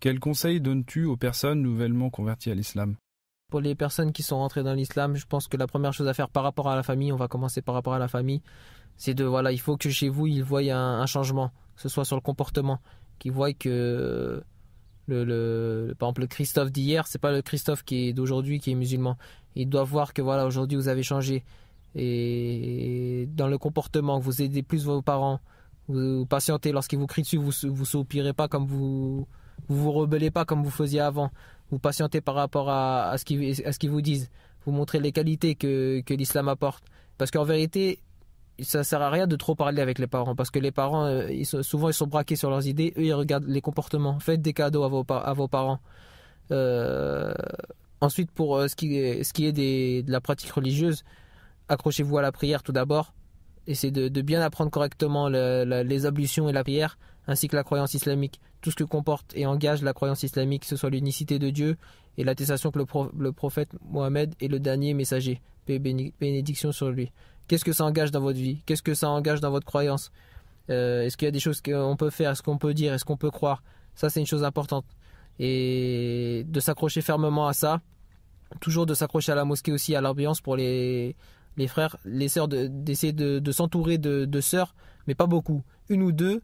Quels conseils donnes-tu aux personnes nouvellement converties à l'islam? Pour les personnes qui sont rentrées dans l'islam, je pense que la première chose à faire par rapport à la famille, on va commencer par rapport à la famille, c'est il faut que chez vous, ils voient un changement, que ce soit sur le comportement, qu'ils voient que par exemple le Christophe d'hier, c'est pas le Christophe qui est d'aujourd'hui qui est musulman. Ils doivent voir que aujourd'hui vous avez changé. Et dans le comportement, que vous aidez plus vos parents, vous patientez lorsqu'ils vous crient dessus, vous soupirez pas comme vous rebellez pas comme vous faisiez avant. Vous patientez par rapport à ce qu'ils vous disent. Vous montrez les qualités que l'islam apporte. Parce qu'en vérité, ça sert à rien de trop parler avec les parents. Parce que les parents, souvent, ils sont braqués sur leurs idées. Eux, ils regardent les comportements. Faites des cadeaux à vos parents. Ensuite, pour ce qui est de la pratique religieuse, accrochez-vous à la prière tout d'abord. Essayez de bien apprendre correctement les ablutions et la prière, ainsi que la croyance islamique. Tout ce que comporte et engage la croyance islamique, que ce soit l'unicité de Dieu et l'attestation que le prophète Mohammed est le dernier messager. Paix et bénédiction sur lui. Qu'est-ce que ça engage dans votre vie? Qu'est-ce que ça engage dans votre croyance? Est-ce qu'il y a des choses qu'on peut faire? Est-ce qu'on peut dire? Est-ce qu'on peut croire? Ça, c'est une chose importante. Et de s'accrocher fermement à ça. Toujours de s'accrocher à la mosquée aussi, à l'ambiance pour les frères, les sœurs, d'essayer de s'entourer de sœurs, mais pas beaucoup. Une ou deux,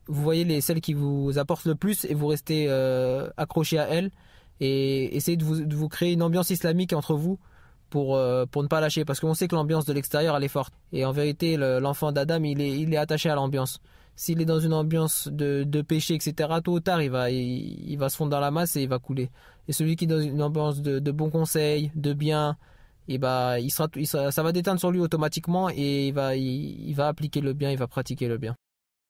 vous voyez celles qui vous apportent le plus et vous restez accrochés à elles et essayez de vous créer une ambiance islamique entre vous pour ne pas lâcher, parce qu'on sait que l'ambiance de l'extérieur elle est forte et en vérité l'enfant d'Adam il est attaché à l'ambiance. S'il est dans une ambiance de péché, etc., tôt ou tard il va se fondre dans la masse et il va couler. Et celui qui est dans une ambiance de bons conseils, de bien, et ça va déteindre sur lui automatiquement et il va appliquer le bien, il va pratiquer le bien.